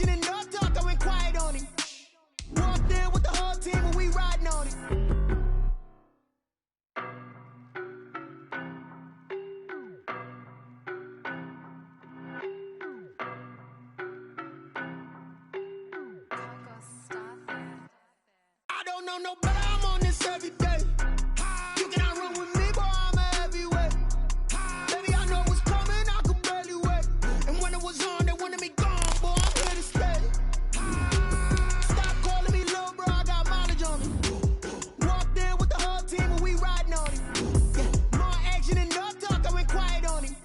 action and no talk, I went quiet on him. Walked in with the whole team and we riding on it. I don't know no better, I'm on this every day. You cannot run with me, boy, I'm a heavyweight. Baby, I know what's coming, I could barely wait. And when it was on, they wanted me gone, boy, I'm here to stay. Stop calling me little bro, I got mileage on me. Walked in with the whole team and we riding on him. Yeah, more action and no talk, I went quiet on him.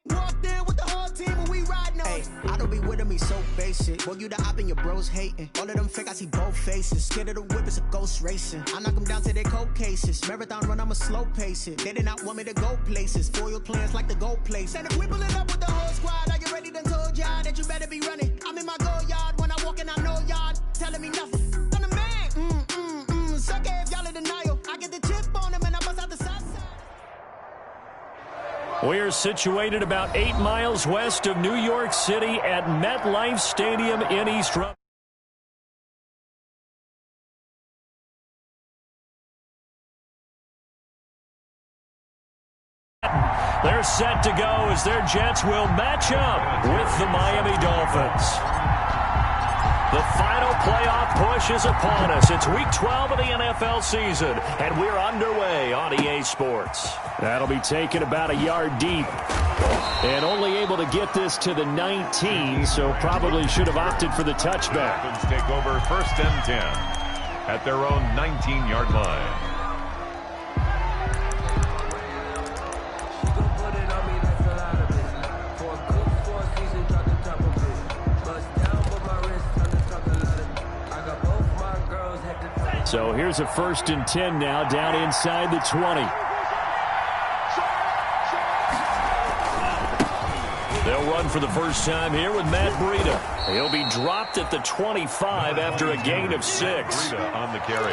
Walked in with the whole team and we riding on him. I don't be with him, he's so basic. Boy, you the op and your bros hating. All of them fake, I see both faces. Scared of the whip, it's a ghost racing. I knock them down to their cold cases. Marathon run, I'ma slow pace it. They did not want me to go places. Foil plans like the gold place. And if we pull it up with the whole squad, are you ready? Done told y'all that you better be running. I'm in my go yard when I walk in, I know y'all telling me nothing. I'm the man. Suck it if y'all in denial. I get the chip on them and I bust out the south side. We're situated about 8 miles west of New York City at MetLife Stadium in East Rutherford. They're set to go as their Jets will match up with the Miami Dolphins. The final playoff push is upon us. It's Week 12 of the NFL season, and we're underway on EA Sports. That'll be taken about a yard deep. And only able to get this to the 19, so probably should have opted for the touchback. Dolphins take over 1st and 10 at their own 19-yard line. So here's a 1st and 10 now, down inside the 20. They'll run for the first time here with Matt Breida. He'll be dropped at the 25 after a gain of 6. Breida on the carry.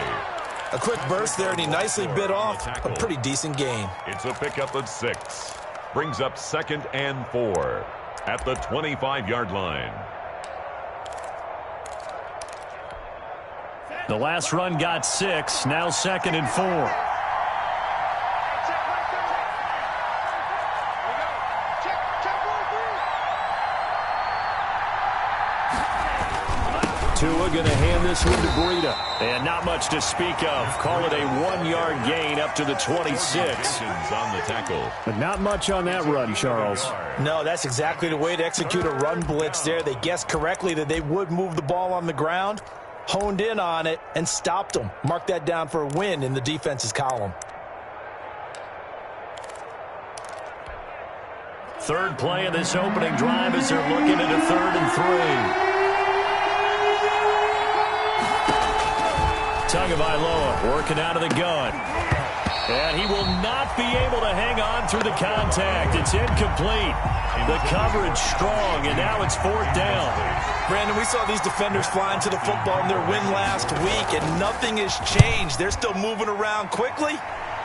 A quick burst there, and he nicely bit off a pretty decent gain. It's a pickup of 6. Brings up 2nd and 4 at the 25-yard line. The last run got 6, now 2nd and 4. Tua going to hand this one to Breida. And not much to speak of. Call it a 1-yard gain up to the 26. On the tackle. But not much on that run, Charles. No, that's exactly the way to execute a run blitz there. They guessed correctly that they would move the ball on the ground, honed in on it, and stopped them. Mark that down for a win in the defense's column. Third play of this opening drive as they're looking at a 3rd and 3. Tagovailoa working out of the gun. And he will not be able to hang on through the contact. It's incomplete. The coverage strong, and now it's 4th down. Brandon, we saw these defenders flying to the football in their win last week, and nothing has changed. They're still moving around quickly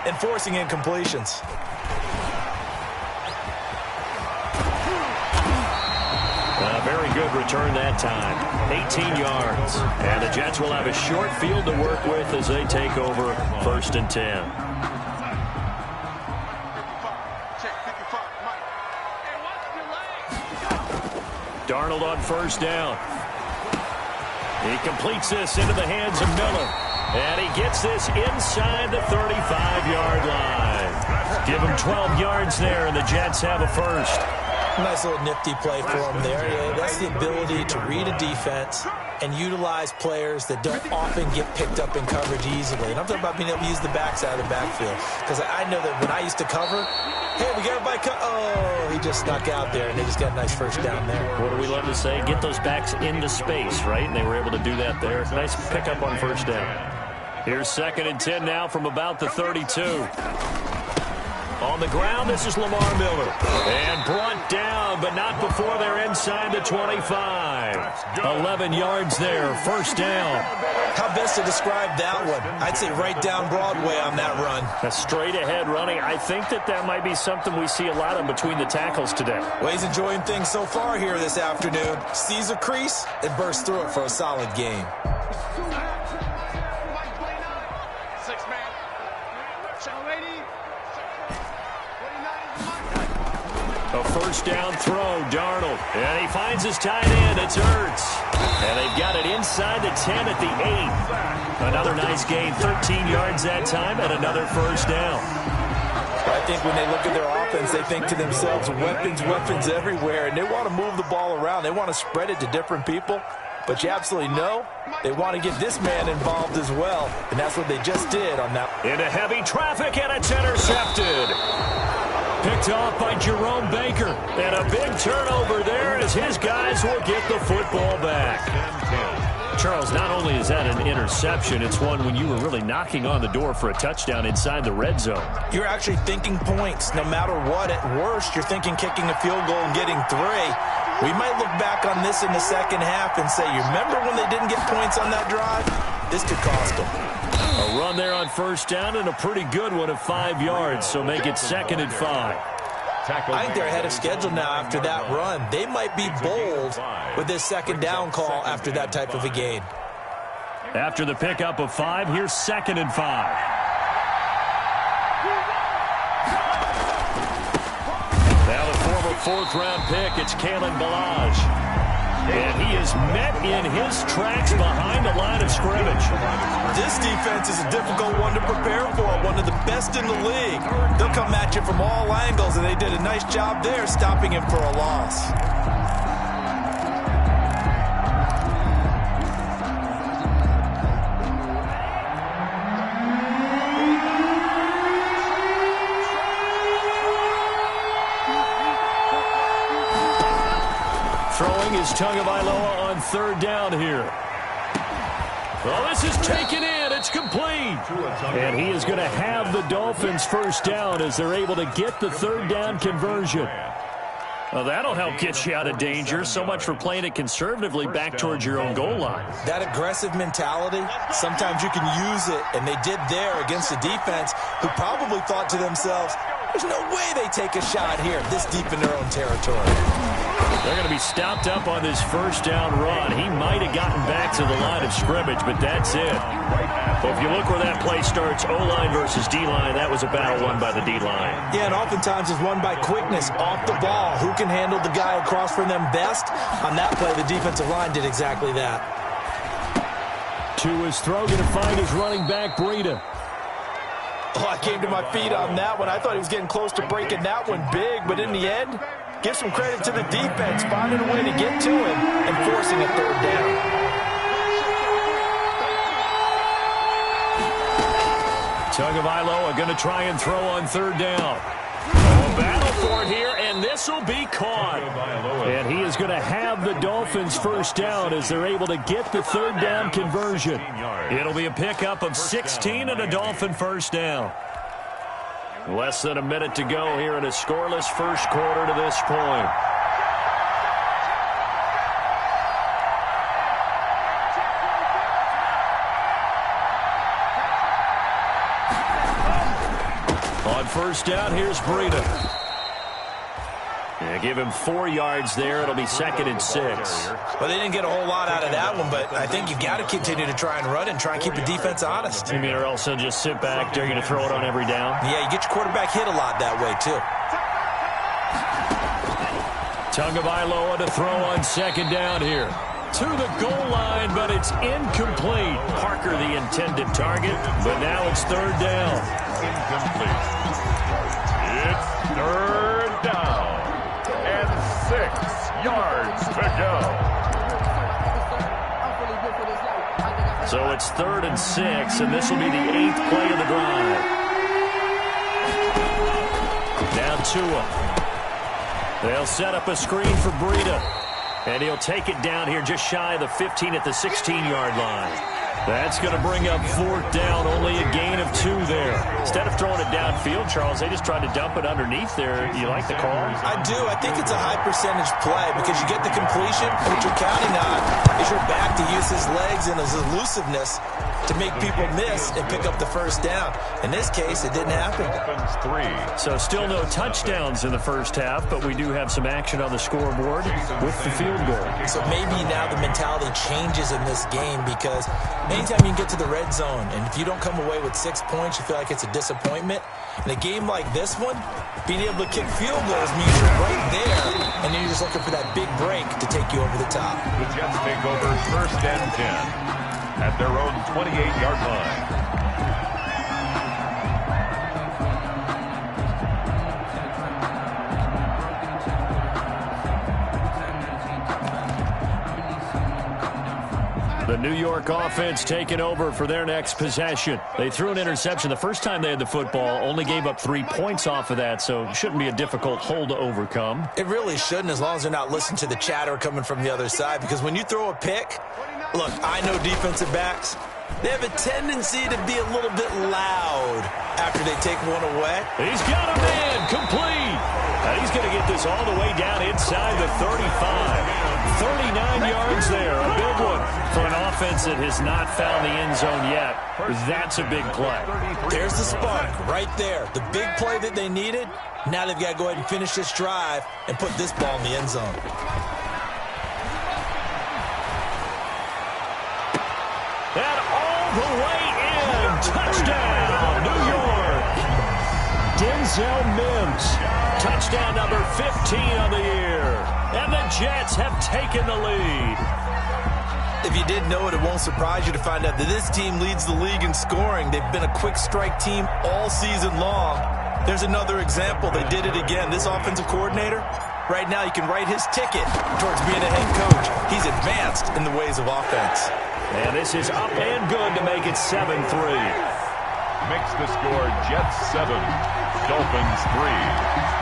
and forcing incompletions. A very good return that time. 18 yards. And the Jets will have a short field to work with as they take over 1st and 10. Darnold on 1st down. He completes this into the hands of Miller. And he gets this inside the 35-yard line. Give him 12 yards there, and the Jets have a 1st. Nice little nifty play for him there. Yeah, that's the ability to read a defense and utilize players that don't often get picked up in coverage easily. And I'm talking about being able to use the backside of the backfield. Because I know that when I used to cover, hey, we got everybody oh, he just snuck out there, and they just got a nice 1st down there. What do we love to say? Get those backs into space, right? And they were able to do that there. Nice pickup on 1st down. Here's 2nd and 10 now from about the 32. On On the ground, this is Lamar Miller. And brought down, but not before they're inside the 25. 11 yards there, first down. How best to describe that one? I'd say right down Broadway on that run. A straight-ahead running. I think that might be something we see a lot of between the tackles today. Well, he's enjoying things so far here this afternoon. Sees a crease and bursts through it for a solid game. A first down throw, Darnold. And he finds his tight end. It's Ertz. And they've got it inside the 10 at the 8. Another nice gain, 13 yards that time, and another first down. I think when they look at their offense, they think to themselves, weapons everywhere, and they want to move the ball around. They want to spread it to different people. But you absolutely know they want to get this man involved as well, and that's what they just did on that. Into heavy traffic, and it's intercepted. Picked off by Jerome Baker. And a big turnover there as his guys will get the football back. Charles, not only is that an interception, it's one when you were really knocking on the door for a touchdown inside the red zone. You're actually thinking points. No matter what, at worst, you're thinking kicking a field goal and getting 3. We might look back on this in the second half and say, you remember when they didn't get points on that drive? This could cost them. A run there on first down and a pretty good one of 5 yards, so make it 2nd and 5. I think they're ahead of schedule now after that run. They might be bold with this second down call after that type of a gain. After the pickup of 5, here's 2nd and 5. Now the former 4th-round pick, it's Kalen Ballage. And he is met in his tracks behind the line of scrimmage. This defense is a difficult one to prepare for, one of the best in the league. They'll come at you from all angles, and they did a nice job there stopping him for a loss. Throwing is Tagovailoa on 3rd down here. Well, this is taken in. It's complete. And he is going to have the Dolphins first down as they're able to get the 3rd down conversion. Well, that'll help get you out of danger. So much for playing it conservatively back towards your own goal line. That aggressive mentality, sometimes you can use it, and they did there against a defense who probably thought to themselves, there's no way they take a shot here this deep in their own territory. They're going to be stopped up on this first down run. He might have gotten back to the line of scrimmage, but that's it. If you look where that play starts, O-line versus D-line, that was a battle won by the D-line. Yeah, and oftentimes it's won by quickness, off the ball. Who can handle the guy across from them best? On that play, the defensive line did exactly that. To his throw, going to find his running back, Breida. Oh, I came to my feet on that one. I thought he was getting close to breaking that one big, but in the end, give some credit to the defense, finding a way to get to him and forcing a 3rd down. Tagovailoa going to try and throw on 3rd down. A battle for it here, and this will be caught. And he is going to have the Dolphins first down as they're able to get the 3rd down conversion. It'll be a pickup of 16 and a Dolphin first down. Less than a minute to go here in a scoreless first quarter to this point. On first down, here's Breida. Yeah, give him 4 yards there. It'll be 2nd and 6. Well, they didn't get a whole lot out of that one, but I think you've got to continue to try and run and try and keep the defense honest. You mean, or else they'll just sit back, dare you to throw it on every down? Yeah, you get your quarterback hit a lot that way, too. Tagovailoa to throw on 2nd down here. To the goal line, but it's incomplete. Parker the intended target, but now it's 3rd down. Incomplete. It's 3rd down. And 6 yards to go. So it's 3rd and 6, and this will be the 8th play of the drive. Now Tua. They'll set up a screen for Breida. And he'll take it down here just shy of the 15 at the 16-yard line. That's going to bring up 4th down, only a gain of 2 there. Instead of throwing it downfield, Charles, they just tried to dump it underneath there. You like the call? I do. I think it's a high percentage play because you get the completion. What you're counting on is your back to use his legs and his elusiveness to make people miss and pick up the 1st down. In this case, it didn't happen. So still no touchdowns in the first half, but we do have some action on the scoreboard with the field goal. So maybe now the mentality changes in this game because anytime you can get to the red zone, and if you don't come away with 6 points, you feel like it's a disappointment. In a game like this one, being able to kick field goals means you're right there, and then you're just looking for that big break to take you over the top. The Jets take over 1st and 10 at their own 28-yard line. The New York offense taking over for their next possession. They threw an interception the first time they had the football, only gave up 3 points off of that, so it shouldn't be a difficult hole to overcome. It really shouldn't, as long as they're not listening to the chatter coming from the other side, because when you throw a pick, look, I know defensive backs, they have a tendency to be a little bit loud after they take one away. He's got a man complete. Now he's going to get this all the way down inside the 35. 39 yards there, a big one for an offense that has not found the end zone yet. That's a big play. There's the spark right there. The big play that they needed. Now they've got to go ahead and finish this drive and put this ball in the end zone. And all the way in. Touchdown, New York. Denzel Mims. Touchdown number 15 on the year. And the Jets have taken the lead. If you didn't know it, it won't surprise you to find out that this team leads the league in scoring. They've been a quick strike team all season long. There's another example. They did it again. This offensive coordinator, right now you can write his ticket towards being a head coach. He's advanced in the ways of offense. And this is up and good to make it 7-3. Makes the score Jets 7, Dolphins 3.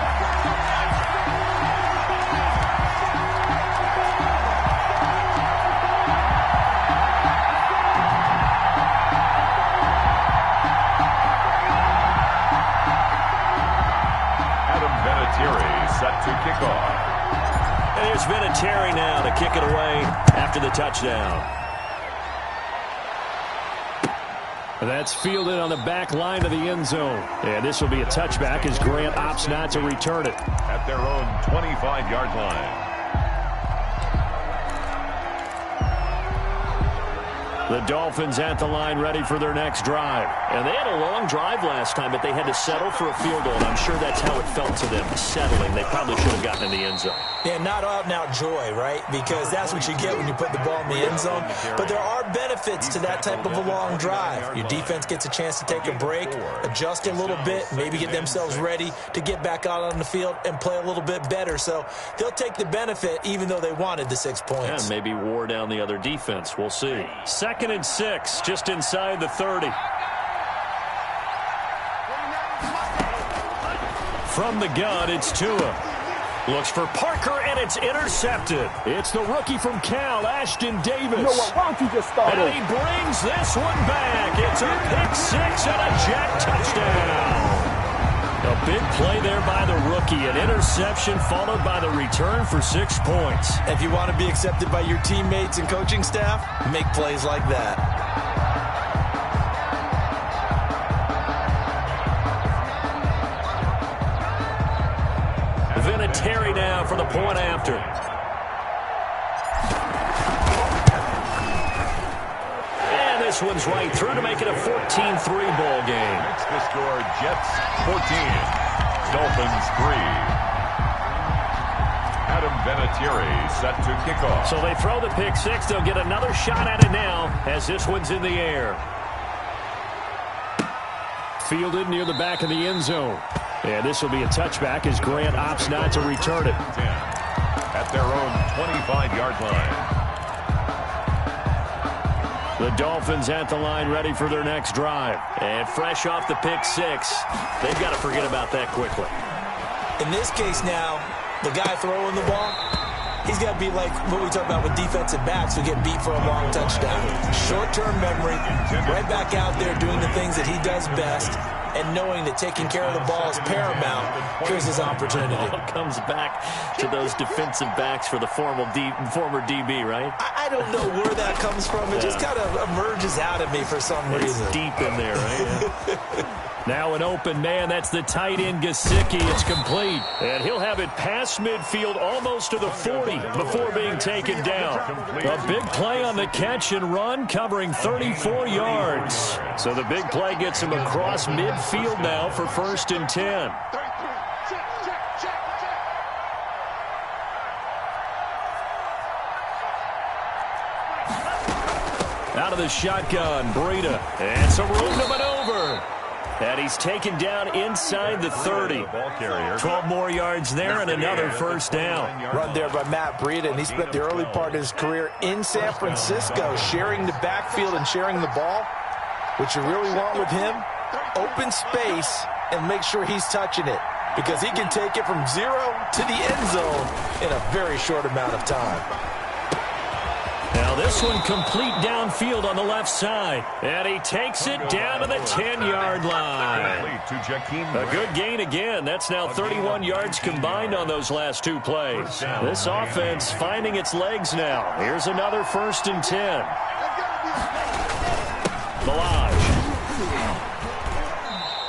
Set to kick off. And here's Vinatieri now to kick it away after the touchdown. That's fielded on the back line of the end zone. And this will be a touchback as Grant opts not to return it. At their own 25-yard line. The Dolphins at the line ready for their next drive. And they had a long drive last time, but they had to settle for a field goal. And I'm sure that's how it felt to them, settling. They probably should have gotten in the end zone. Yeah, not out-and-out joy, right? Because that's what you get when you put the ball in the end zone. But there are benefits to that type of a long drive. Your defense gets a chance to take a break, adjust a little bit, maybe get themselves ready to get back out on the field and play a little bit better. So they'll take the benefit even though they wanted the 6 points. And maybe wore down the other defense. We'll see. 2nd and 6, just inside the 30. From the gun, it's Tua. Looks for Parker, and it's intercepted. It's the rookie from Cal, Ashton Davis. You know what? Why don't you just start And he brings this one back. It's a pick-6 and a Jet touchdown. A big play there by the rookie. An interception followed by the return for 6 points. If you want to be accepted by your teammates and coaching staff, make plays like that. Vinatieri now for the point after. And this one's right through to make it a 14-3 ball game. Makes the score Jets 14, Dolphins 3. Adam Vinatieri set to kick off. So they throw the pick-6. They'll get another shot at it now as this one's in the air. Fielded near the back of the end zone. And this will be a touchback as Grant opts not to return it. At their own 25-yard line. The Dolphins at the line ready for their next drive. And fresh off the pick-6, they've got to forget about that quickly. In this case now, the guy throwing the ball, He's got to be like what we talk about with defensive backs who get beat for a long touchdown. Short-term memory, right back out there doing the things that he does best, and knowing that taking care of the ball is paramount. Here's his opportunity. It all comes back to those defensive backs for the former DB, right? I don't know where that comes from. It just kind of emerges out of me for some reason. It's deep in there, right? Now an open man. That's the tight end, iGxCrazyyy. It's complete. And he'll have it past midfield almost to the 40 before being taken down. A big play on the catch and run, covering 34 yards. So the big play gets him across midfield now for 1st and 10. Out of the shotgun, Breida. And some room to maneuver. And he's taken down inside the 30. 12 more yards there and another 1st down. Run there by Matt Breida, and he spent the early part of his career in San Francisco sharing the backfield and sharing the ball. What you really want with him, open space and make sure he's touching it, because he can take it from 0 to the end zone in a very short amount of time. Now this one complete downfield on the left side. And he takes it down to the 10-yard line. A good gain again. That's now 31 yards combined on those last 2 plays. This offense finding its legs now. Here's another 1st and 10. Balaj.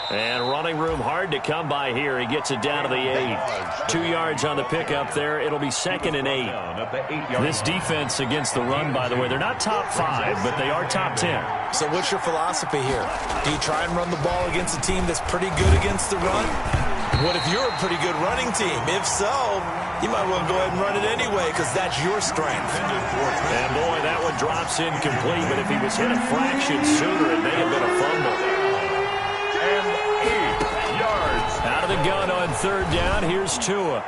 And running room hard to come by here. He gets it down to the 8. 2 yards on the pickup there. It'll be 2nd and 8. This defense against the run, by the way, they're not top 5, but they are top 10. So what's your philosophy here? Do you try and run the ball against a team that's pretty good against the run? What if you're a pretty good running team? If so, you might want to go ahead and run it anyway, because that's your strength. And boy, that one drops incomplete, but if he was hit a fraction sooner, it may have been a fumble. Out of the gun on 3rd down, here's Tua.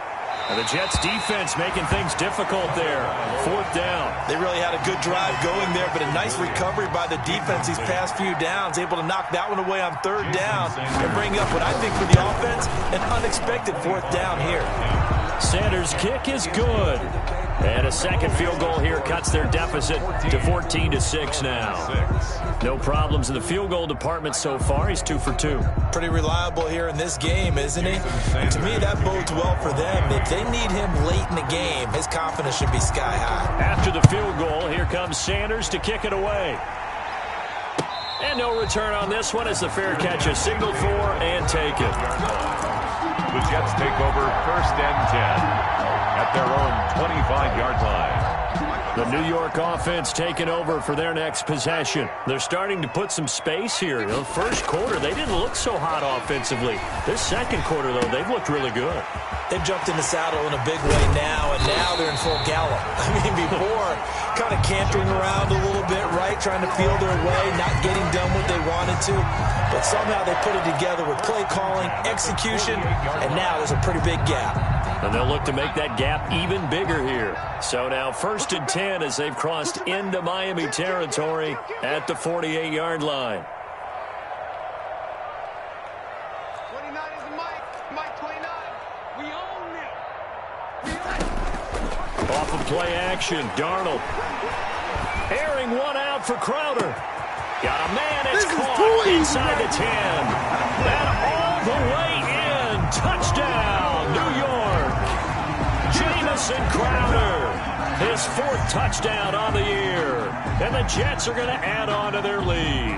And the Jets defense making things difficult there. 4th down. They really had a good drive going there, but a nice recovery by the defense these past few downs, able to knock that one away on 3rd down and bring up what I think for the offense, an unexpected 4th down here. Sanders' kick is good. And a second field goal here cuts their deficit to 14-6 now. No problems in the field goal department so far. He's 2 for 2. Pretty reliable here in this game, isn't he? And to me, that bodes well for them. If they need him late in the game, his confidence should be sky high. After the field goal, here comes Sanders to kick it away. And no return on this one as the fair catch is signaled for and taken. The Jets take over 1st and 10 at their own 25-yard line. The New York offense taking over for their next possession. They're starting to put some space here. The first quarter, they didn't look so hot offensively. This second quarter, though, they've looked really good. They've jumped in the saddle in a big way now, and now they're in full gallop. I mean, before, kind of cantering around a little bit, right, trying to feel their way, not getting done what they wanted to. But somehow they put it together with play calling, execution, and now there's a pretty big gap. And they'll look to make that gap even bigger here. So now 1st and 10 as they've crossed into Miami territory at the 48-yard line. 29 is the Mike 29. We own it. Off of play action, Darnold. Airing one out for Crowder. Got a man, it's caught inside the 10. And all the way in. Touchdown, New York. Jamison Crowder, his 4th touchdown on the year. And the Jets are going to add on to their lead.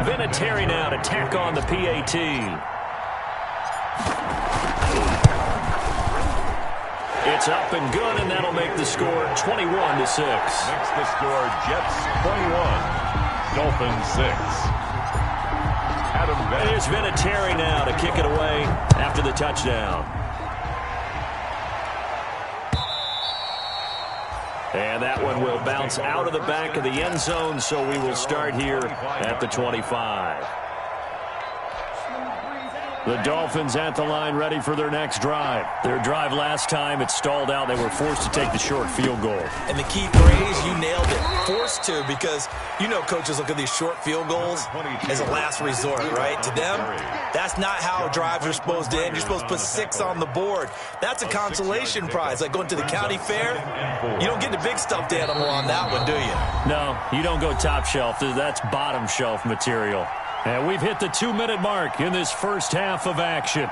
Vinatieri now to tack on the PAT. It's up and good, and that'll make the score 21-6. Makes the score Jets 21, Dolphins 6. There's Vinatieri now to kick it away after the touchdown. And that one will bounce out of the back of the end zone, so we will start here at the 25. The Dolphins at the line ready for their next drive. Their drive last time, it stalled out. They were forced to take the short field goal. And the key phrase, you nailed it, forced to, because you know coaches look at these short field goals as a last resort, right? To them, that's That's not how drives are supposed to end. You're supposed to put 6 on the board. That's a consolation prize, like going to the county fair. You don't get the big stuffed animal on that one, do you? No, you don't go top shelf. That's bottom shelf material. And we've hit the 2-minute mark in this first half of action.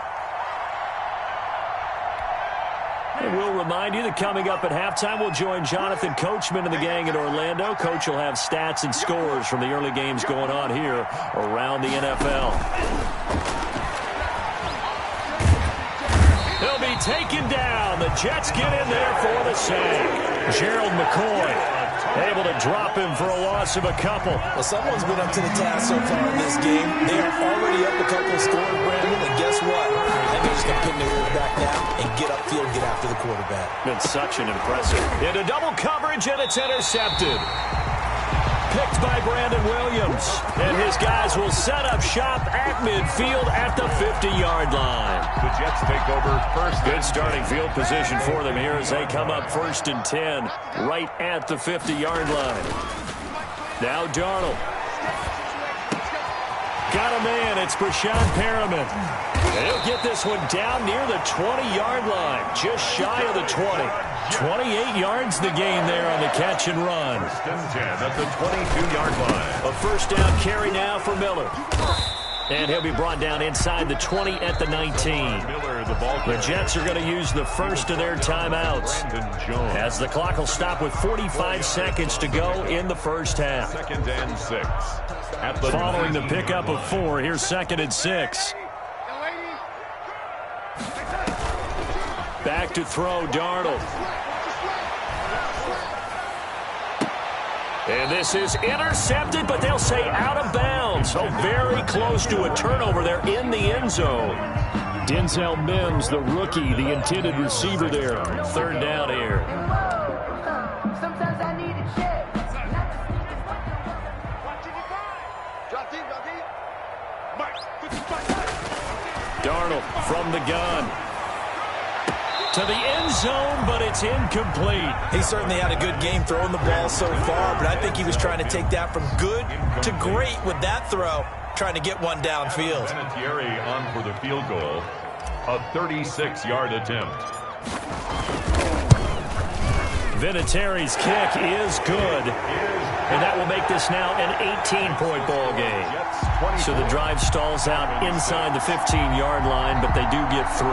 And we'll remind you that coming up at halftime, we'll join Jonathan Coachman and the gang in Orlando. Coach will have stats and scores from the early games going on here around the NFL. He'll be taken down. The Jets get in there for the sack. Gerald McCoy able to drop him for a loss of a couple. Well, someone's been up to the task so far in this game. They are already up a couple of scores, Brandon, and guess what? I think they're just going to pin their ears back now and get upfield and get after the quarterback. Been such an impressive. Into double coverage, and it's intercepted. Picked by Brandon Williams. And his guys will set up shop at midfield at the 50-yard line. The Jets take over first. Good starting field position for them here as they come up 1st and 10 right at the 50-yard line. Now Darnold. Got a man. It's Brashad Perriman. And he'll get this one down near the 20-yard line. Just shy of the 20. 28 yards the gain there on the catch and run. 1st and 10 at the 22-yard line. A first down carry now for Miller. And he'll be brought down inside the 20 at the 19. The Jets are going to use the first of their timeouts as the clock will stop with 45 seconds to go in the first half. 2nd and 6. Following the pickup of 4, here's 2nd and 6. Back to throw, Darnold. And this is intercepted, but they'll say out of bounds. So very close to a turnover there in the end zone. Denzel Mims, the rookie, the intended receiver there. 3rd down here. Sometimes I need a check. Darnold from the gun. To the end zone, but it's incomplete. He certainly had a good game throwing the ball so far, but I think he was trying to take that from good to great with that throw, trying to get one downfield. Vinatieri on for the field goal. A 36-yard attempt. Vinatieri's kick is good. And that will make this now an 18-point ball game. So the drive stalls out inside the 15-yard line, but they do get 3.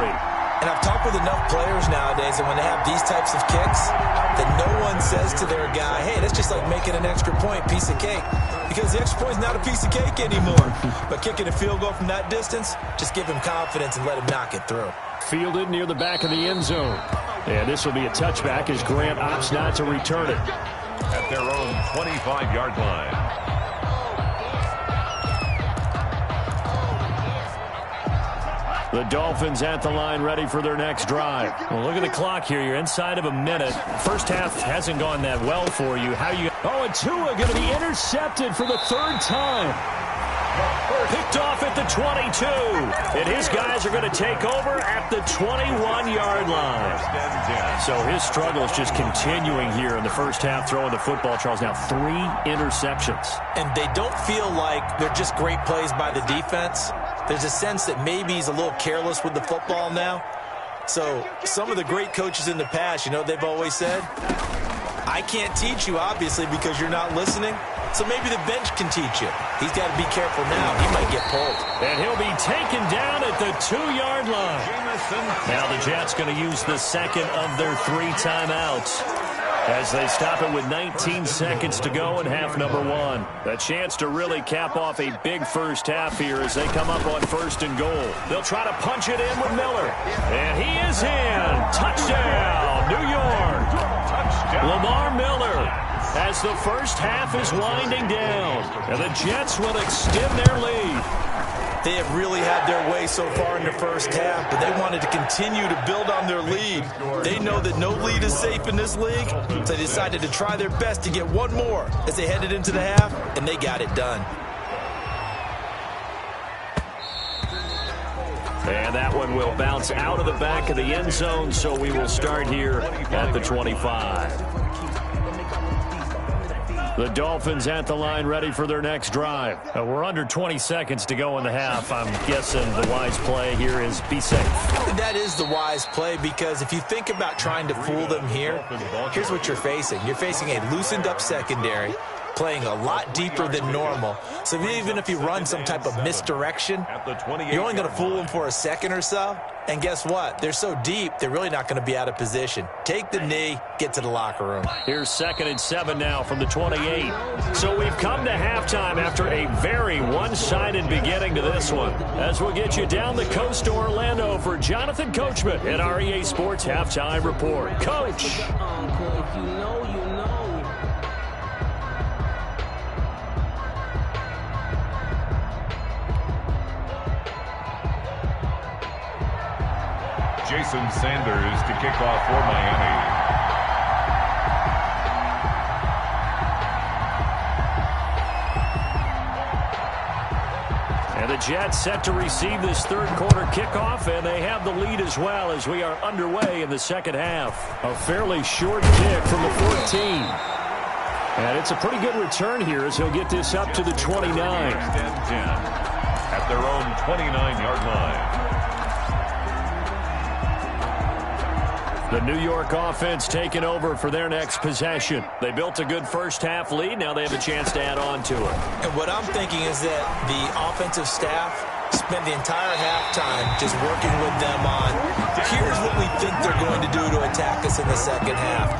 And I've talked with enough players nowadays that when they have these types of kicks, that no one says to their guy, hey, that's just like making an extra point, piece of cake. Because the extra point is not a piece of cake anymore. But kicking a field goal from that distance, just give him confidence and let him knock it through. Fielded near the back of the end zone. And this will be a touchback as Grant opts not to return it. At their own 25-yard line. The Dolphins at the line ready for their next drive. Well, look at the clock here. You're inside of a minute. First half hasn't gone that well for you. And Tua going to be intercepted for the 3rd time. Picked off at the 22. And his guys are going to take over at the 21-yard line. So his struggle is just continuing here in the first half throwing the football. Charles, now 3 interceptions. And they don't feel like they're just great plays by the defense. There's a sense that maybe he's a little careless with the football now. So some of the great coaches in the past, you know what they've always said? I can't teach you, obviously, because you're not listening. So maybe the bench can teach you. He's got to be careful now. He might get pulled. And he'll be taken down at the 2-yard line. Now the Jets going to use the second of their 3 timeouts as they stop it with 19 seconds to go in half number 1. A chance to really cap off a big first half here as they come up on 1st and goal. They'll try to punch it in with Miller. And he is in. Touchdown, New York. Touchdown. Lamar Miller as the first half is winding down. And the Jets will extend their lead. They have really had their way so far in the first half, but they wanted to continue to build on their lead. They know that no lead is safe in this league, so they decided to try their best to get one more as they headed into the half, and they got it done. And that one will bounce out of the back of the end zone, so we will start here at the 25. The Dolphins at the line ready for their next drive. We're under 20 seconds to go in the half. I'm guessing the wise play here is be safe. That is the wise play, because if you think about trying to fool them here, here's what you're facing. You're facing a loosened up secondary, playing a lot deeper than normal. So even if you run some type of misdirection, you're only going to fool them for a second or so. And guess what? They're so deep, they're really not going to be out of position. Take the knee, get to the locker room. Here's 2nd and 7 now from the 28. So we've come to halftime after a very one-sided beginning to this one. As we'll get you down the coast to Orlando for Jonathan Coachman at our EA Sports Halftime Report. Coach! Jason Sanders to kick off for Miami. And the Jets set to receive this third quarter kickoff, and they have the lead as well as we are underway in the second half. A fairly short kick from the 14. And it's a pretty good return here as he'll get this up to the 29. At their own 29-yard line. The New York offense taking over for their next possession. They built a good first-half lead. Now they have a chance to add on to it. And what I'm thinking is that the offensive staff spent the entire halftime just working with them on, here's what we think they're going to do to attack us in the second half.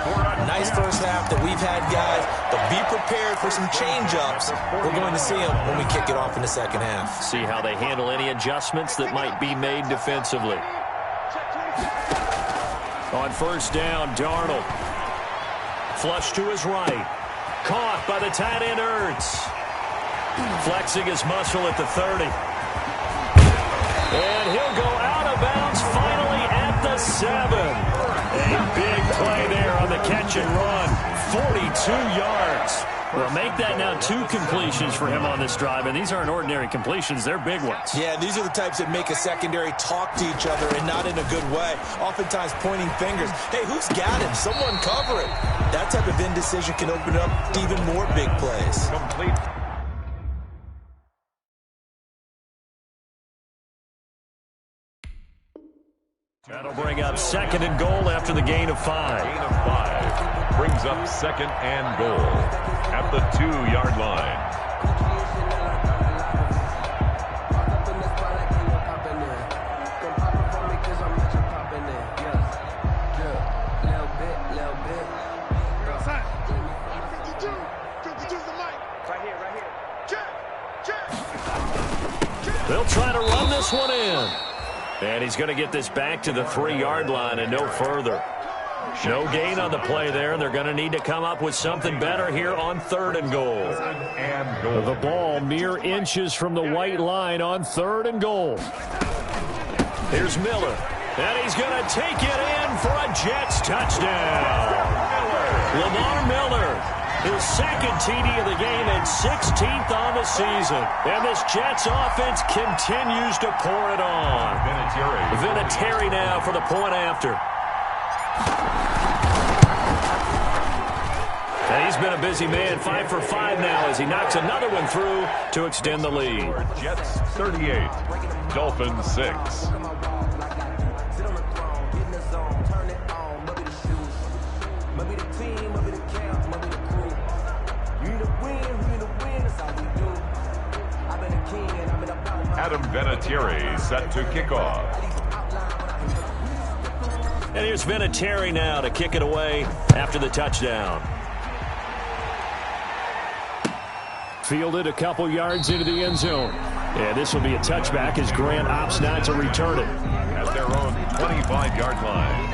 Nice first half that we've had, guys, but be prepared for some change-ups. We're going to see them when we kick it off in the second half. See how they handle any adjustments that might be made defensively. On first down, Darnold. Flush to his right. Caught by the tight end, Ertz. Flexing his muscle at the 30. And he'll go out of bounds finally at the 7. A big play there on the catch and run. 42 yards. Well, make that now 2 completions for him on this drive, and these aren't ordinary completions. They're big ones. Yeah, these are the types that make a secondary talk to each other, and not in a good way. Oftentimes pointing fingers. Hey, who's got him? Someone cover it. That type of indecision can open up to even more big plays. Complete. That'll bring up 2nd and goal after the gain of 5. Gain of 5 brings up 2nd and goal at the 2-yard line. They'll try to run this one in. And he's going to get this back to the 3-yard line and no further. No gain on the play there, and they're going to need to come up with something better here on 3rd and goal. The ball mere inches from the white line on 3rd and goal. Here's Miller, and he's going to take it in for a Jets touchdown. Lamar Miller, his 2nd TD of the game and 16th on the season. And this Jets offense continues to pour it on. Vinatieri now for the point after. And he's been a busy man, 5 for 5 now as he knocks another one through to extend the lead. Jets 38, Dolphins 6. Adam Vinatieri set to kick off. And here's Vinatieri now to kick it away after the touchdown. Fielded a couple yards into the end zone. And this will be a touchback as Grant opts not to return it. At their own 25-yard line.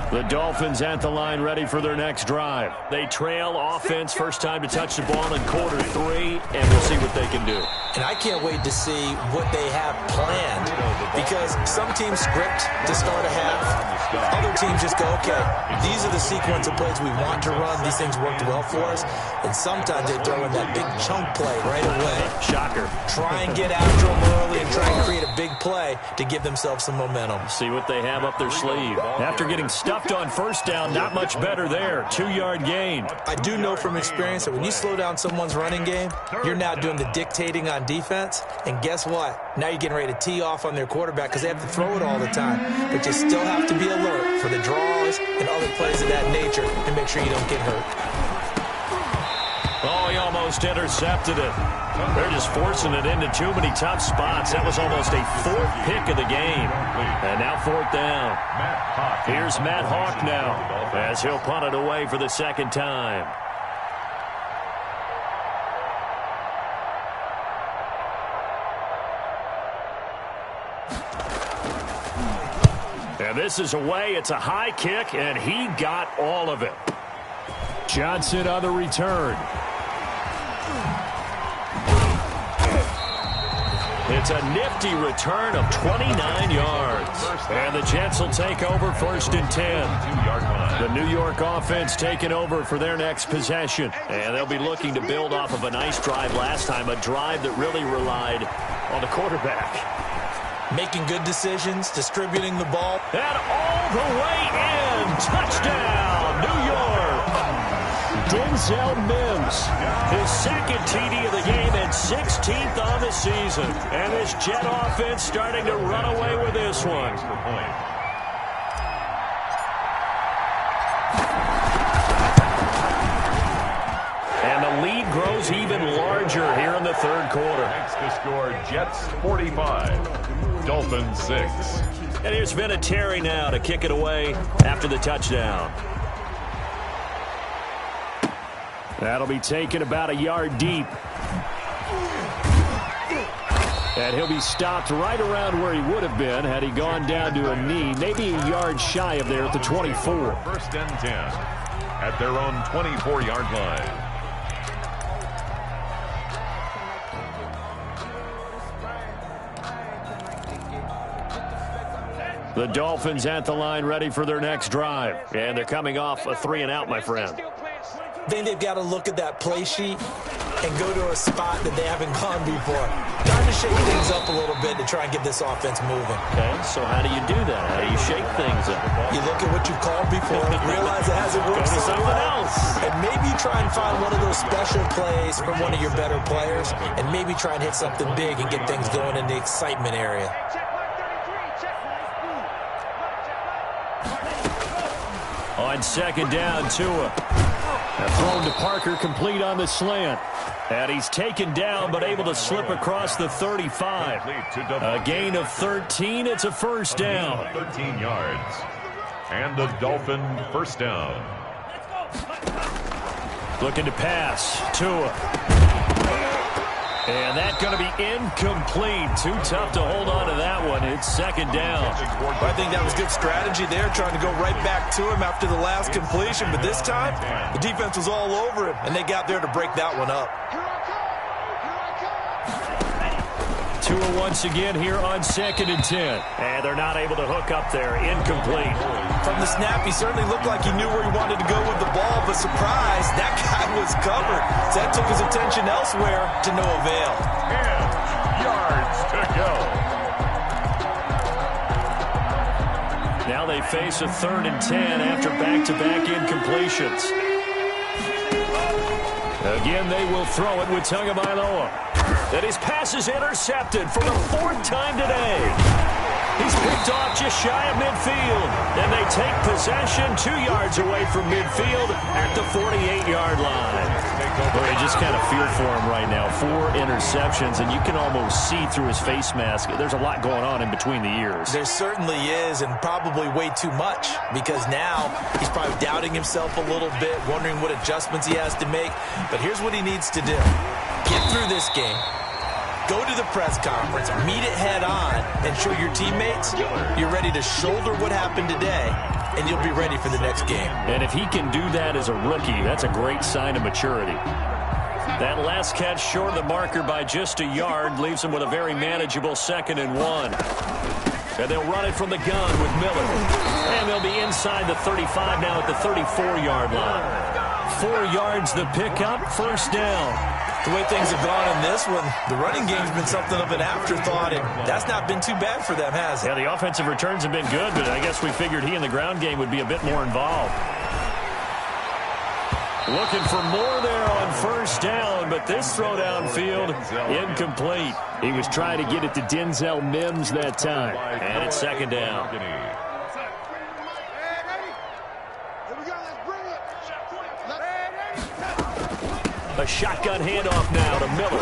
The Dolphins at the line ready for their next drive. They trail offense, first time to touch the ball in quarter 3, and we'll see what they can do. And I can't wait to see what they have planned, because some teams script to start a half. Other teams just go, okay, these are the sequence of plays we want to run. These things worked well for us. And sometimes they throw in that big chunk play right away. Shocker. Try and get after them early and try and create a big play to give themselves some momentum. See what they have up their sleeve. After getting stuffed on first down, not much better there. 2-yard gain. I do know from experience that when you slow down someone's running game, you're now doing the dictating on defense. And guess what? Now you're getting ready to tee off on their quarterback because they have to throw it all the time. But you still have to be alert for the draws and other plays of that nature and make sure you don't get hurt. Oh, he almost intercepted it. They're just forcing it into too many tough spots. That was almost a 4th pick of the game. And now 4th down. Here's Matt Hawk now as he'll punt it away for the second time. And this is away. It's a high kick, and he got all of it. Johnson on the return. It's a nifty return of 29 yards. And the Jets will take over 1st and 10. The New York offense taking over for their next possession. And they'll be looking to build off of a nice drive last time, a drive that really relied on the quarterback. Making good decisions, distributing the ball. And all the way in. Touchdown, New York. Denzel Mims, his 2nd TD of the game and 16th on the season. And this Jet offense starting to run away with this one. And the lead grows even larger here in the 3rd quarter. Makes the score Jets 45, Dolphins 6. And here's Vinatieri now to kick it away after the touchdown. That'll be taken about a yard deep. And he'll be stopped right around where he would have been had he gone down to a knee, maybe a yard shy of there at the 24. 1st and 10 at their own 24-yard line. The Dolphins at the line ready for their next drive. And they're coming off a 3-and-out, my friend. I think they've got to look at that play sheet and go to a spot that they haven't gone before. Time to shake things up a little bit to try and get this offense moving. Okay, so how do you do that? How do you shake things up? You look at what you've called before, realize it hasn't worked so well, and maybe try and find one of those special plays from one of your better players, and maybe try and hit something big and get things going in the excitement area. On 2nd down, Tua. Thrown to Parker, complete on the slant. And he's taken down, but able to slip across the 35. A gain of 13. It's a 1st down. 13 yards. And the Dolphin 1st down. Looking to pass. Tua. And that's going to be incomplete. Too tough to hold on to that one. It's 2nd down. I think that was good strategy there, trying to go right back to him after the last completion. But this time, the defense was all over him, and they got there to break that one up. Tua once again here on 2nd and 10. And they're not able to hook up there. Incomplete. From the snap, he certainly looked like he knew where he wanted to go with the ball, but surprise, that guy was covered. So that took his attention elsewhere to no avail. And yards to go. Now they face a 3rd and 10 after back-to-back incompletions. Again, they will throw it with Tagovailoa. And his pass is intercepted for the 4th time today. He's picked off just shy of midfield. And they take possession 2 yards away from midfield at the 48-yard line. Well, you just kind of feel for him right now. 4 interceptions, and you can almost see through his face mask. There's a lot going on in between the ears. There certainly is, and probably way too much, because now he's probably doubting himself a little bit, wondering what adjustments he has to make. But here's what he needs to do. Get through this game. Go to the press conference, meet it head on, and show your teammates you're ready to shoulder what happened today and you'll be ready for the next game. And if he can do that as a rookie, that's a great sign of maturity. That last catch short of the marker by just a yard leaves him with a very manageable 2nd and 1. And they'll run it from the gun with Miller. And they'll be inside the 35 now at the 34-yard line. 4 yards the pickup, 1st down. The way things have gone in this one, the running game's been something of an afterthought, and that's not been too bad for them, has it? Yeah, the offensive returns have been good, but I guess we figured he in the ground game would be a bit more involved. Looking for more there on 1st down, but this throw downfield, incomplete. He was trying to get it to Denzel Mims that time. And it's 2nd down. A shotgun handoff now to Miller.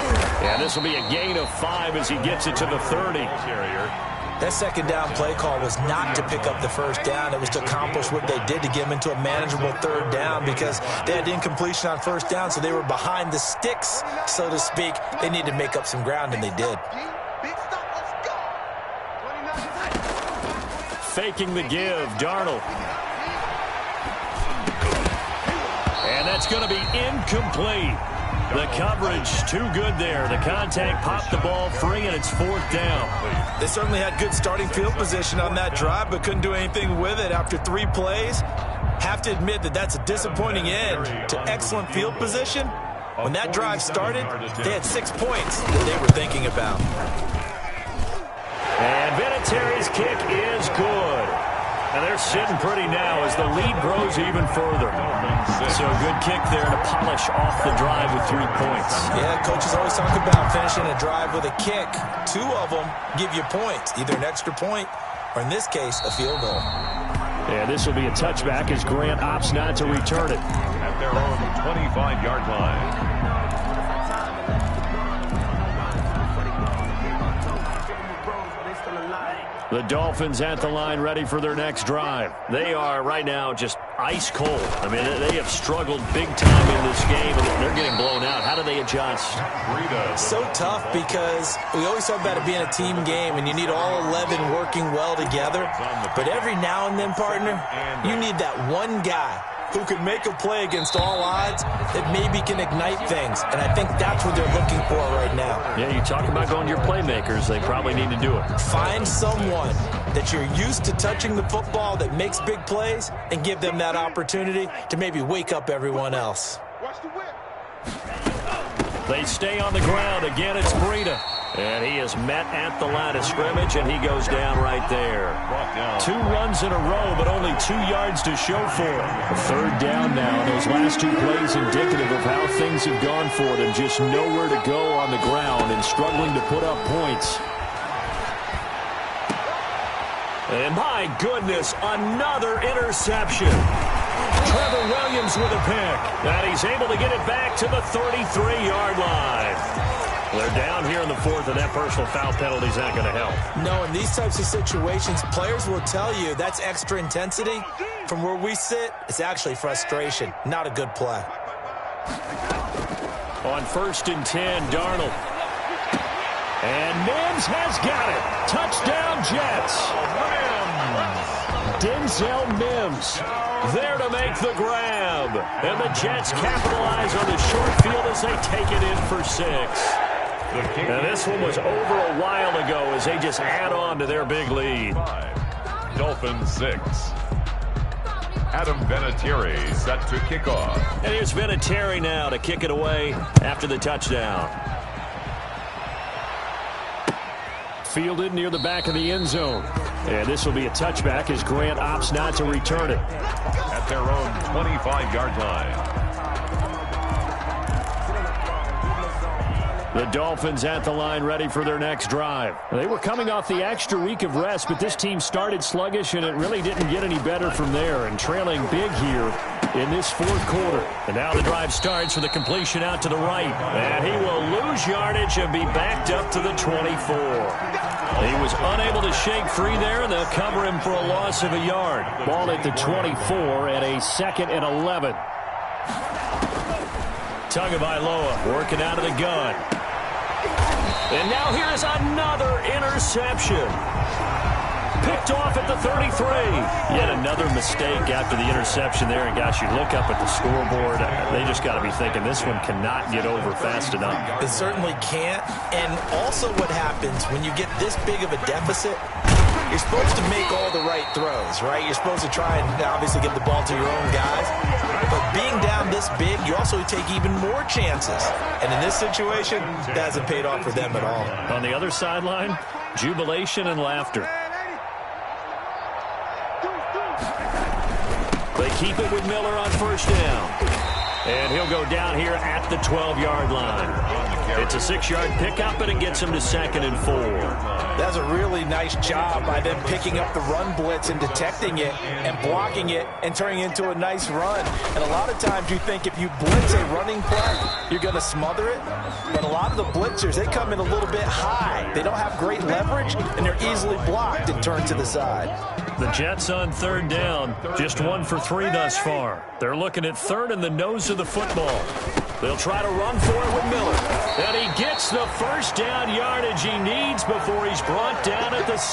And this will be a gain of 5 as he gets it to the 30. That 2nd down play call was not to pick up the 1st down. It was to accomplish what they did to get him into a manageable 3rd down because they had incompletion on 1st down, so they were behind the sticks, so to speak. They needed to make up some ground, and they did. Faking the give, Darnold. And that's going to be incomplete. The coverage too good there. The contact popped the ball free, and it's 4th down. They certainly had good starting field position on that drive, but couldn't do anything with it after 3 plays. Have to admit that that's a disappointing end to excellent field position. When that drive started, they had 6 points that they were thinking about. And Vinatieri's kick is good. And they're sitting pretty now as the lead grows even further. So a good kick there to polish off the drive with 3 points. Yeah, coaches always talk about finishing a drive with a kick. 2 of them give you points, either an extra point or, in this case, a field goal. Yeah, this will be a touchback as Grant opts not to return it. At their own 25-yard line. The Dolphins at the line ready for their next drive. They are right now just ice cold. I mean, they have struggled big time in this game, and they're getting blown out. How do they adjust? So tough because we always talk about it being a team game, and you need all 11 working well together. But every now and then, partner, you need that one guy who could make a play against all odds that maybe can ignite things. And I think that's what they're looking for right now. Yeah, you talk about going to your playmakers. They probably need to do it. Find someone that you're used to touching the football that makes big plays and give them that opportunity to maybe wake up everyone else. They stay on the ground. Again, it's Breida. And he is met at the line of scrimmage, and he goes down right there. 2 runs in a row, but only 2 yards to show for it. 3rd down now. Those last 2 plays indicative of how things have gone for them. Just nowhere to go on the ground and struggling to put up points. And my goodness, another interception. Trevor Williams with a pick. And he's able to get it back to the 33-yard line. They're down here in the 4th, and that personal foul penalty is not going to help. No, in these types of situations, players will tell you that's extra intensity. From where we sit, it's actually frustration, not a good play. On 1st and 10, Darnold. And Mims has got it. Touchdown, Jets. Denzel Mims there to make the grab. And the Jets capitalize on the short field as they take it in for 6. And this one was over a while ago as they just add on to their big lead. Dolphins 6. Adam Vinatieri set to kick off. And here's Vinatieri now to kick it away after the touchdown. Fielded near the back of the end zone. And this will be a touchback as Grant opts not to return it. At their own 25-yard line. The Dolphins at the line ready for their next drive. They were coming off the extra week of rest, but this team started sluggish, and it really didn't get any better from there, and trailing big here in this 4th quarter. And now the drive starts with a completion out to the right. And he will lose yardage and be backed up to the 24. He was unable to shake free there, and they'll cover him for a loss of a yard. Ball at the 24 at a 2nd and 11. Tagovailoa working out of the gun. And now here is another interception. picked off at the 33. Yet another mistake after the interception there. And, gosh, you look up at the scoreboard, they just got to be thinking this one cannot get over fast enough. It certainly can't. And also what happens when you get this big of a deficit, you're supposed to make all the right throws, right? You're supposed to try and obviously get the ball to your own guys. But being down this big, you also take even more chances. And in this situation, that hasn't paid off for them at all. On the other sideline, jubilation and laughter. They keep it with Miller on first down. And he'll go down here at the 12-yard line. It's a 6-yard pickup, and it gets him to 2nd and 4. That's a really nice job by them picking up the run blitz and detecting it and blocking it and turning it into a nice run. And a lot of times you think if you blitz a running play, you're going to smother it. But a lot of the blitzers, they come in a little bit high. They don't have great leverage, and they're easily blocked and turned to the side. The Jets on 3rd down, just 1 for 3 thus far. They're looking at 3rd in the nose of the football. They'll try to run for it with Miller. And he gets the first down yardage he needs before he's brought down at the 6.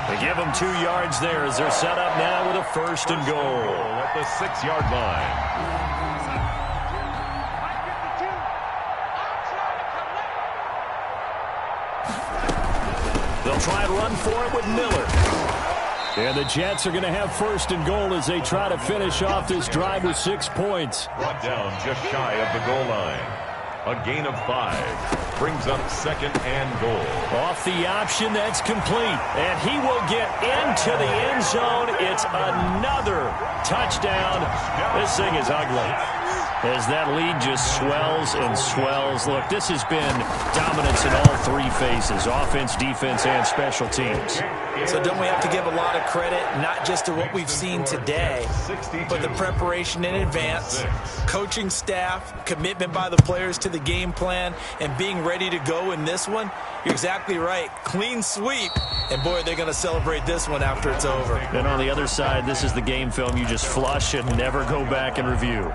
They give him 2 yards there as they're set up now with a 1st and goal. At the 6-yard line. They'll try and run for it with Miller. And the Jets are going to have 1st and goal as they try to finish off this drive with 6 points. Brought down just shy of the goal line. A gain of 5 brings up 2nd and goal. Off the option, that's complete. And he will get into the end zone. It's another touchdown. This thing is ugly as that lead just swells and swells. Look, this has been dominance in all 3 phases, offense, defense, and special teams. So don't we have to give a lot of credit, not just to what we've seen today, but the preparation in advance, coaching staff, commitment by the players to the game plan, and being ready to go in this one? You're exactly right. Clean sweep. And, boy, they're going to celebrate this one after it's over. And on the other side, this is the game film you just flush and never go back and review.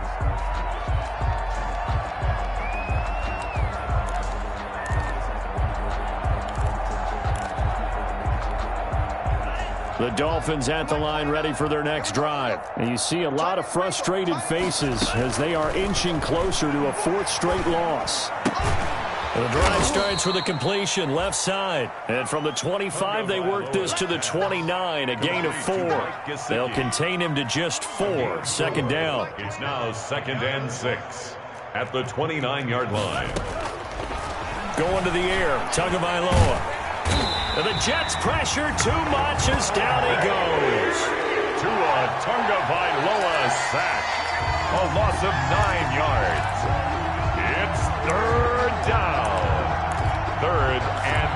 The Dolphins at the line ready for their next drive. And you see a lot of frustrated faces as they are inching closer to a 4th straight loss. The drive starts with a completion left side. And from the 25, they work this to the 29, a gain of 4. They'll contain him to just 4, 2nd down. It's now 2nd and 6 at the 29-yard line. Going to the air, Tagovailoa. The Jets pressure too much as down he goes. Tua Tagovailoa sack. A loss of 9 yards. It's 3rd down. 3rd and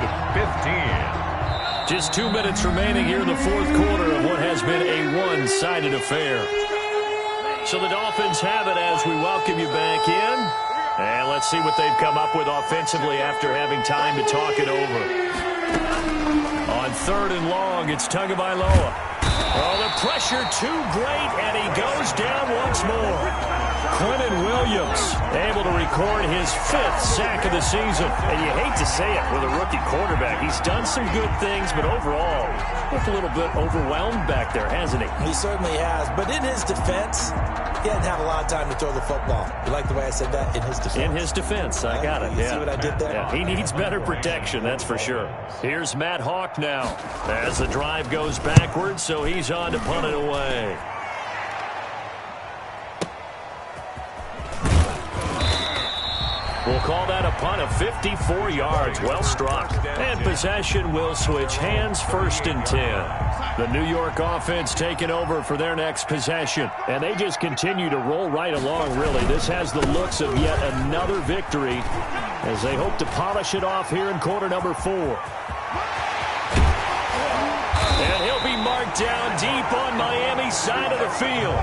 15. Just 2 minutes remaining here in the 4th quarter of what has been a one-sided affair. So the Dolphins have it as we welcome you back in. And let's see what they've come up with offensively after having time to talk it over. On 3rd and long, it's Tagovailoa. Oh, the pressure too great, and he goes down once more. Quentin Williams able to record his 5th sack of the season. And you hate to say it with a rookie quarterback. He's done some good things, but overall, looked a little bit overwhelmed back there, hasn't he? He certainly has. But in his defense, he hadn't had a lot of time to throw the football. You like the way I said that? In his defense. In his defense. I got it. You see what I did there? Yeah, he needs better protection, that's for sure. Here's Matt Hawk now as the drive goes backwards, so he's on to punt it away. We'll call that a punt of 54 yards. Well struck. And possession will switch hands, 1st and 10. The New York offense taking over for their next possession. And they just continue to roll right along, really. This has the looks of yet another victory as they hope to polish it off here in quarter number 4. And he'll be marked down deep on Miami's side of the field.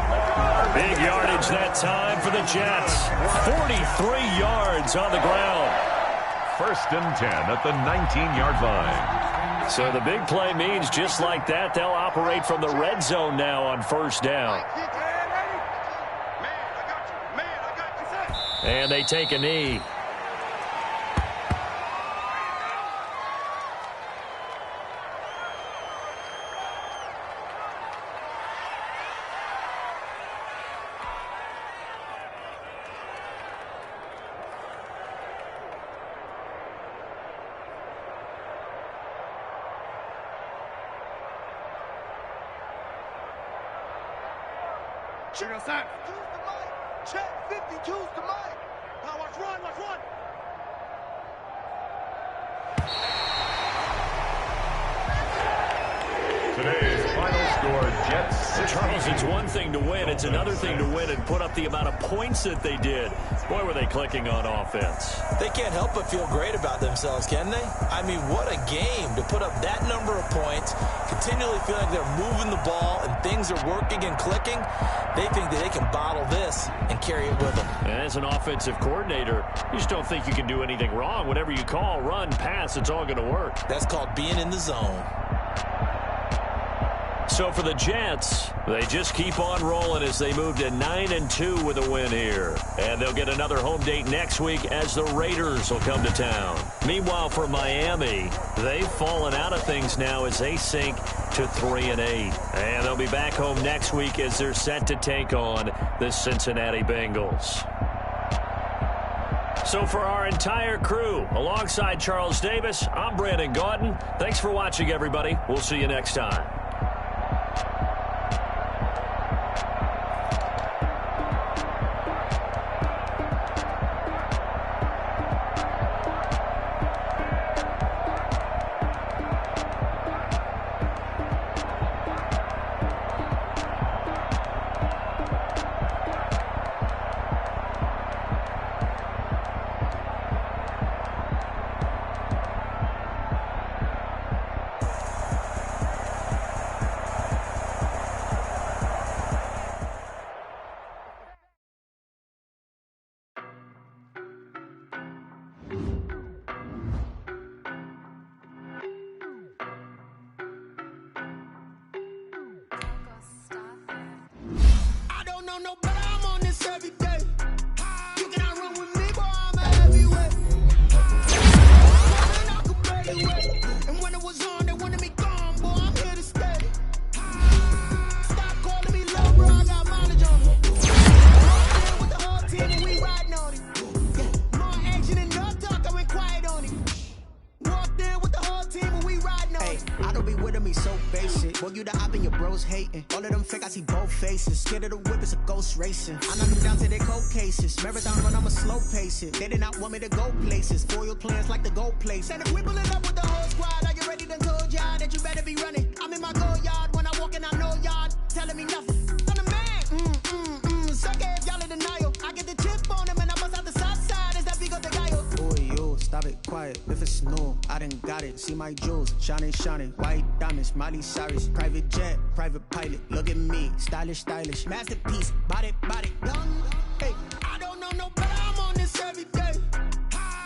Big yardage that time for the Jets. 43 yards on the ground. 1st and 10 at the 19-yard line. So the big play means just like that, they'll operate from the red zone now on 1st down. And they take a knee. Check us out. Check 52's the mic. Now watch one, watch one. Today's final score, Jets 16. Charles, it's one thing to win. It's another thing to win and put up the amount of points that they did. Boy, were they clicking on offense. They can't help but feel great about themselves, can they? I mean, what a game to put up that number of points, continually feel like they're moving the ball and things are working and clicking. They think that they can bottle this and carry it with them. And as an offensive coordinator, you just don't think you can do anything wrong. Whatever you call, run, pass, it's all going to work. That's called being in the zone. So for the Jets, they just keep on rolling as they move to 9-2 with a win here. And they'll get another home date next week as the Raiders will come to town. Meanwhile, for Miami, they've fallen out of things now as they sink to 3-8. And they'll be back home next week as they're set to take on the Cincinnati Bengals. So for our entire crew, alongside Charles Davis, I'm Brandon Gaudin. Thanks for watching, everybody. We'll see you next time. Racing. I knock them down to their cold cases. Marathon run, I'ma slow pace it. They did not want me to go places. Foil plans like the gold place. And if we pulling up with the whole squad, are you ready to told y'all that you better be running? I'm in my go yard when I walk in, I know y'all telling me nothing. I'm the man. Suck it if y'all in denial. I get the chip on him and I bust out the south side. Is that Vigo the guy? Boy, yo, stop it, quiet. If it's snow, I done got it. See my jewels, shining, shining. White diamonds, Miley Cyrus. Private jet, private pilot. Look at me, stylish, stylish. Masterpiece, body, done. Hey, I don't know no better, I'm on this every day.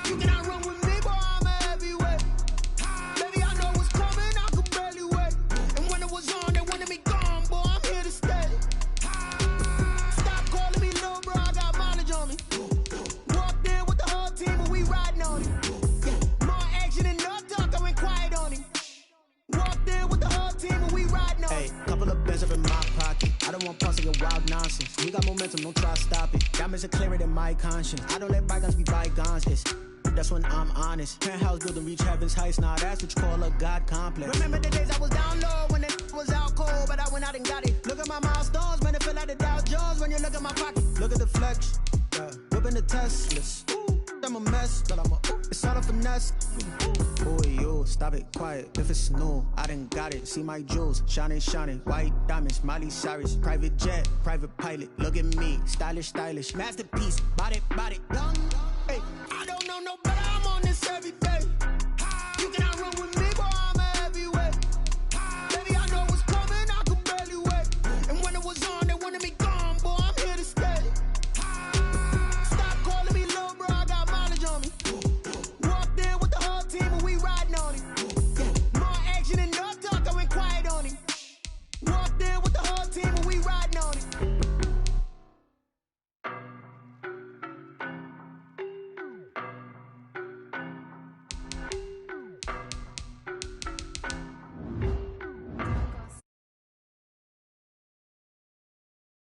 You cannot run with me, boy, I'm a heavyweight. Baby, I know what's coming, I could barely wait. And when it was on, they wanted me gone, boy, I'm here to stay. Stop calling me little bro, I got mileage on me. Walked in with the whole team and we riding on it. Yeah, more action and no talk, I went quiet on him. Walked in with the whole team and we riding on it. Hey, couple of bands up in my pocket. I don't want parts of your wild nonsense. We got momentum, don't try to stop it. Diamonds are clearer than my conscience. I don't let bygones be bygones. That's when I'm honest. Penthouse building reach heaven's heights. Now that's what you call a God complex. Remember the days I was down low when it was out cold, but I went out and got it. Look at my milestones, man, it feel like the Dow Jones when you look at my pocket. Look at the flex, whipping the Teslas. I'm a mess, but it's all a finesse. Boy, yo, stop it, quiet. If it's snow, I done got it. See my jewels, shining, shining. White diamonds, Miley Cyrus. Private jet, private pilot. Look at me, stylish, stylish. Masterpiece, body,